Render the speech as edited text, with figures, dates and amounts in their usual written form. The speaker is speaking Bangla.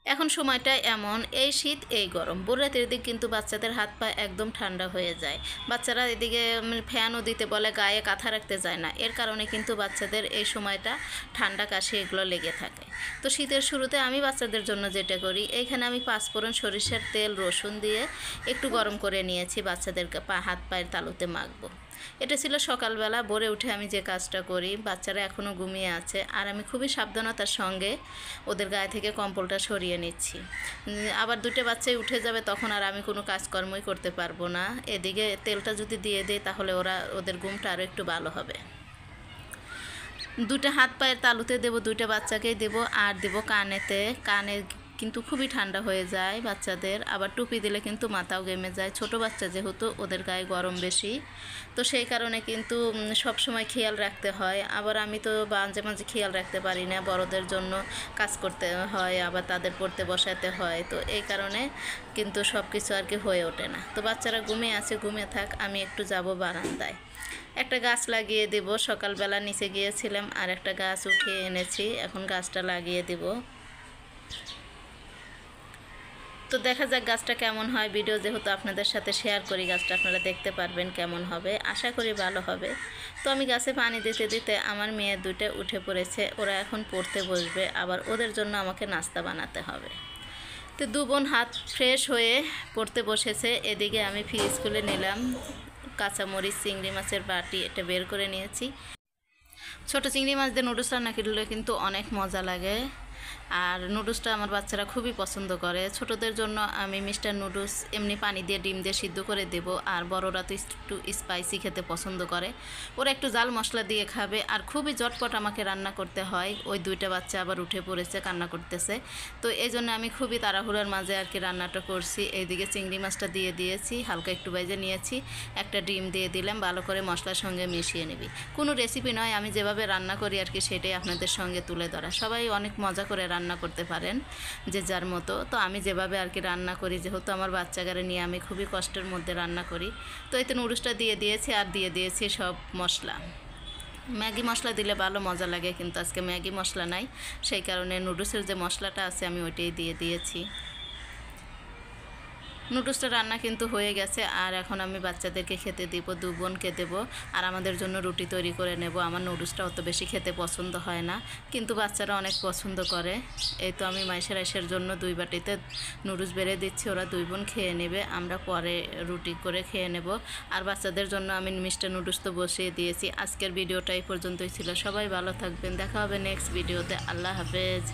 এখন সময়টা এমন, এই শীত এই গরম, ভোর রাতের দিক কিন্তু বাচ্চাদের হাত পা একদম ঠান্ডা হয়ে যায়। বাচ্চারা এদিকে ফ্যানও দিতে বলে, গায়ে কাঁথা রাখতে যায় না। এর কারণে কিন্তু বাচ্চাদের এই সময়টা ঠান্ডা কাশি এগুলো লেগে থাকে। তো শীতের শুরুতে আমি বাচ্চাদের জন্য যেটা করি, এইখানে আমি পাঁচফোড়ন, সরিষার তেল, রসুন দিয়ে একটু গরম করে নিয়েছি, বাচ্চাদের হাত পায়ের তালুতে মাখবো। এটা ছিল সকালবেলা। ভোরে উঠে আমি যে কাজটা করি, বাচ্চারা এখনও ঘুমিয়ে আছে আর আমি খুবই সাবধানতার সঙ্গে ওদের গায়ে থেকে কম্বলটা সরিয়ে নিচ্ছি। আবার দুটো বাচ্চাই উঠে যাবে, তখন আর আমি কোনো কাজকর্মই করতে পারবো না। এদিকে তেলটা যদি দিয়ে দিই তাহলে ওদের ঘুমটা আরও একটু ভালো হবে। দুটো হাত পায়ের তালুতে দেবো, দুটো বাচ্চাকেই দেবো, আর দেবো কানেতে। কানে কিন্তু খুবই ঠান্ডা হয়ে যায় বাচ্চাদের। আবার টুপি দিলে কিন্তু মাথাও ঘেমে যায়। ছোট বাচ্চা যেহেতু, ওদের গায়ে গরম বেশি, তো সেই কারণে কিন্তু সব সময় খেয়াল রাখতে হয়। আবার আমি তো মাঝে মাঝে খেয়াল রাখতে পারি না, বড়দের জন্য কাজ করতে হয়, আবার তাদের পড়তে বসাতে হয়। তো এই কারণে কিন্তু সব কিছু আর কি হয়ে ওঠে না। তো বাচ্চারা ঘুমিয়ে আছে, ঘুমিয়ে থাক, আমি একটু যাব বারান্দায়। একটা গাছ লাগিয়ে দেব। সকালবেলা নিচে গিয়েছিলাম আর একটা গাছ উঠিয়ে এনেছি, এখন গাছটা লাগিয়ে দেব। তো দেখা যাক গাছটা কেমন হয়। ভিডিও যেহেতু আপনাদের সাথে শেয়ার করি, গাছটা আপনারা দেখতে পারবেন কেমন হবে, আশা করি ভালো হবে। তো আমি গাছে পানি দিতে দিতে আমার মেয়ে দুটো উঠে পড়েছে, ওরা এখন পড়তে বসবে, আবার ওদের জন্য আমাকে নাস্তা বানাতে হবে। তো দু বোন হাত ফ্রেশ হয়ে পড়তে বসেছে। এদিকে আমি ফ্রিজ খুলে নিলাম, কাঁচামরিচ, চিংড়ি মাছের বাটি এটা বের করে নিয়েছি। ছোটো চিংড়ি মাছ দিয়ে নুডলস রান্না করলে কিন্তু অনেক মজা লাগে, আর নুডলসটা আমার বাচ্চারা খুবই পছন্দ করে। ছোটদের জন্য আমি মিস্টার নুডলস এমনি পানি দিয়ে ডিম দিয়ে সিদ্ধ করে দেব, আর বড়রা তো একটু স্পাইসি খেতে পছন্দ করে, ওরা একটু জাল মশলা দিয়ে খাবে। আর খুবই ঝটপট আমাকে রান্না করতে হয়। ওই দুইটা বাচ্চা আবার উঠে পড়েছে, কান্না করতেছে, তো এই জন্য আমি খুবই তাড়াহুড়োর মাঝে আর কি রান্নাটা করছি। এইদিকে চিংড়ি মাছটা দিয়ে দিয়েছি, হালকা একটু ভেজে নিয়েছি, একটা ডিম দিয়ে দিলাম, ভালো করে মশলার সঙ্গে মিশিয়ে নিবি। কোনো রেসিপি নয়, আমি যেভাবে রান্না করি আর কি সেটাই আপনাদের সঙ্গে তুলে ধরা। সবাই অনেক মজা করে রান্না করতে পারেন যে যার মতো, তো আমি যেভাবে আর কি রান্না করি, যেহেতু আমার বাচ্চাগারে নিয়ে আমি খুবই কষ্টের মধ্যে রান্না করি। তো এতে নুডলসটা দিয়ে দিয়েছি আর দিয়ে দিয়েছি সব মশলা। ম্যাগি মশলা দিলে ভালো মজা লাগে, কিন্তু আজকে ম্যাগি মশলা নাই, সেই কারণে নুডলসের যে মশলাটা আছে আমি ওইটাই দিয়ে দিয়েছি। নুডলসটা রান্না কিন্তু হয়ে গেছে, আর এখন আমি বাচ্চাদেরকে খেতে দিব, দু বোনকে দেবো, আর আমাদের জন্য রুটি তৈরি করে নেব। আমার নুডলসটা অত বেশি খেতে পছন্দ হয় না, কিন্তু বাচ্চারা অনেক পছন্দ করে। এই তো আমি মাইশের আইসের জন্য 2 বাটিতে নুডলস বেড়ে দিচ্ছি, ওরা 2 বোন খেয়ে নেবে, আমরা পরে রুটি করে খেয়ে নেব। আর বাচ্চাদের জন্য আমি মিস্টার নুডলস তো বসিয়ে দিয়েছি। আজকের ভিডিওটা এই পর্যন্তই ছিল। সবাই ভালো থাকবেন, দেখা হবে নেক্সট ভিডিওতে। আল্লাহ হাফেজ।